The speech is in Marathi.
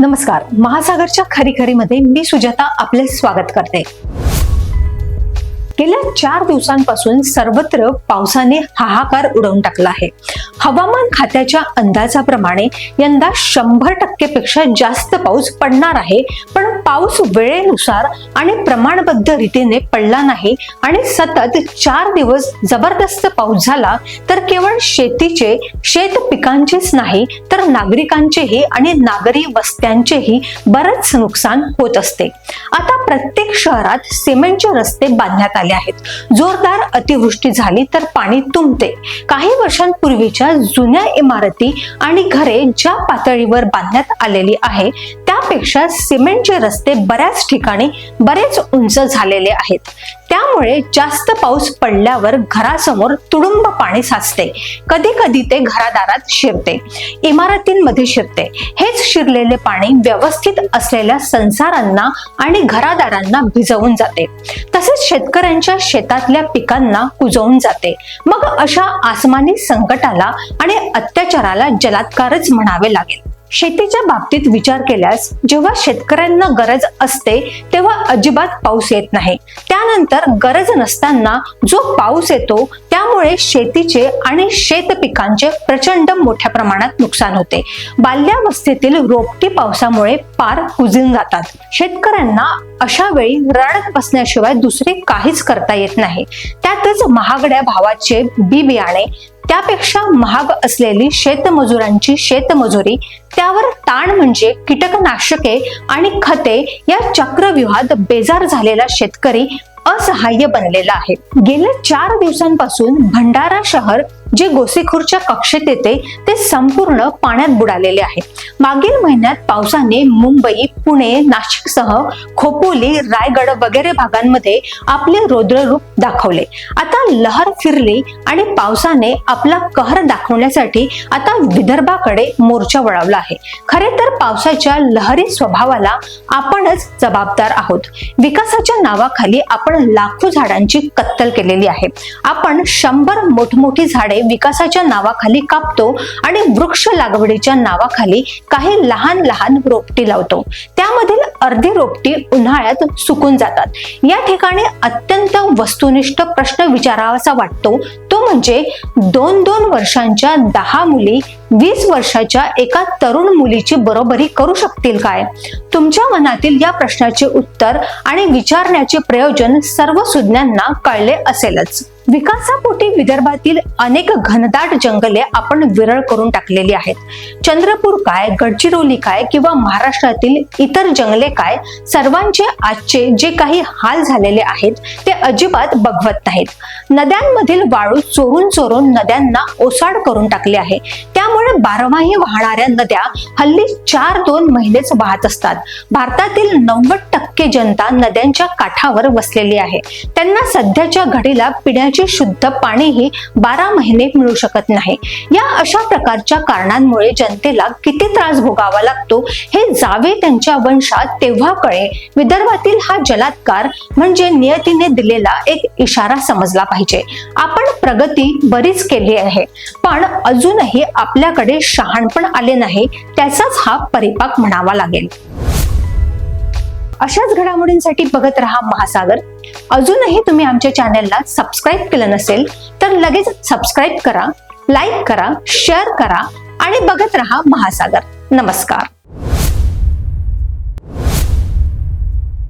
नमस्कार. महासागरच्या खरीखरीमध्ये मी सुजाता आपले स्वागत करते. गेल्या 4 दिवसांपासून सर्वत्र पावसाने हाहाकार उडवून टाकला आहे. हवामान खात्याच्या अंदाजाप्रमाणे यंदा 100% पेक्षा जास्त पाऊस पडणार आहे. पण पाऊस वेळेनुसार आणि प्रमाणबद्ध रीतीने पडला नाही आणि सतत 4 दिवस जबरदस्त पाऊस झाला तर केवळ शेतीचे, शेत पिकांचेच नाही तर नागरिकांचेही आणि नागरी वस्त्यांचेही बरेच नुकसान होत असते. आता प्रत्येक शहरात सिमेंटचे रस्ते बांधण्यात आले आहेत. जोरदार अतिवृष्टी झाली तर पाणी तुंबते. काही वर्षांपूर्वीच्या जुन्या इमारती आणि घरे ज्या पातळीवर बांधण्यात आलेली आहे त्यापेक्षा सिमेंटचे रस्ते बऱ्याच ठिकाणी बरेच उंच झालेले आहेत. त्यामुळे जास्त पाऊस पडल्यावर घरासमोर तुडुंब पाणी साचते. कधी कधी ते घरादारात शिरते, इमारतींमध्ये शिरते. हेच शिरलेले पाणी व्यवस्थित असलेल्या संसारांना आणि घरादारांना भिजवून जाते. तसेच शेतकऱ्यांच्या शेतातल्या पिकांना कुजवून जाते. मग अशा आसमानी संकटाला आणि अत्याचाराला जलात्कारच म्हणावे लागेल. शेतीच्या बाबतीत विचार केल्यास जेव्हा शेतकऱ्यांना गरज असते तेव्हा अजिबात पाऊस येत नाही. त्यानंतर गरज नसताना जो पाऊस येतो त्यामुळे शेतीचे आणि शेत पिकांचे प्रचंड मोठ्या प्रमाणात नुकसान होते. बाल्यावस्थेतील रोपटी पावसामुळे पार कुजून जातात. शेतकऱ्यांना अशा वेळी रडत बसण्याशिवाय दुसरे काहीच करता येत नाही. त्यातच महागड्या भावाचे बी बियाणे, त्यापेक्षा महाग असलेली शेतमजुरांची शेतमजुरी, त्यावर ताण म्हणजे कीटकनाशके आणि खते या चक्रव्यूहात बेजार झालेला शेतकरी असहाय्य बनलेला आहे. गेल्या 4 दिवसांपासून भंडारा शहर जे गोसेखुर्दच्या कक्षेत येते ते संपूर्ण पाण्यात बुडालेले आहे. मागील महिन्यात पावसाने मुंबई, पुणे, नाशिकसह खोपोली, रायगड वगैरे भागांमध्ये आपले रौद्ररूप दाखवले. आता लहर फिरली आणि पावसाने आपला कहर दाखवण्यासाठी आता विदर्भाकडे मोर्चा वळवला आहे. खरे तर पावसाच्या लहरी स्वभावाला आपणच जबाबदार आहोत. विकासाच्या नावाखाली आपण लाखो झाडांची कत्तल केलेली आहे. आपण 100 मोठमोठी झाडे विकासाच्या नावाखाली कापतो आणि वृक्ष लागवडीच्या नावाखाली काही लहान लहान रोपटी लावतो. त्यामधील अर्धी रोपटी उन्हाळ्यात सुकून जातात. या ठिकाणी अत्यंत वस्तुनिष्ठ प्रश्न विचारावासा वाटतो. तो म्हणजे 2-2 वर्षांच्या 10 मुली 20 वर्षाच्या एका तरुण मुलीची बरोबरी करू शकतील काय? तुमच्या मनातील या प्रश्नाचे उत्तर आणि विचारण्याचे प्रयोजन सर्व सुज्ञांना कळले असेलच. विकासापोटी विदर्भातील अनेक घनदाट जंगले आपण विरळ करून टाकलेली आहेत. चंद्रपूर काय, गडचिरोली काय किंवा महाराष्ट्रातील इतर जंगले काय, सर्वांचे आजचे जे काही हाल झालेले आहेत ते अजिबात बघवत नाहीत. नद्यांमधील वाळू चोरून चोरून नद्यांना ओसाड करून टाकले आहे. त्यामुळे बारमाही वाहणाऱ्या नद्या हल्ली 4-2 महिनेच वाहत असतात. भारतातील 90% जनता नद्यांच्या काठावर वसलेली आहे. त्यांना सध्याच्या घडीला पिण्याचे शुद्ध पाणीही 12 महिने मिळू शकत नाही. या अशा प्रकारच्या कारणांमुळे जनतेला किती त्रास भोगावा लागतो हे जावे त्यांच्या वंशात तेव्हा कळे. विदर्भातील हा जलात्कार म्हणजे नियतीने दिलेला एक इशारा समजला पाहिजे. आपण प्रगती बरीच केली आहे पण अजूनही आपल्याकडे शहाणपण आले नाही, त्याचाच हा परिपाक म्हणावा लागेल. अशाच घडामोडींसाठी बघत रहा महासागर. अजूनही तुम्ही आमच्या चॅनलला सबस्क्राईब केलं नसेल तर लगेच सबस्क्राईब करा, लाईक करा, शेअर करा आणि बघत रहा महासागर. नमस्कार.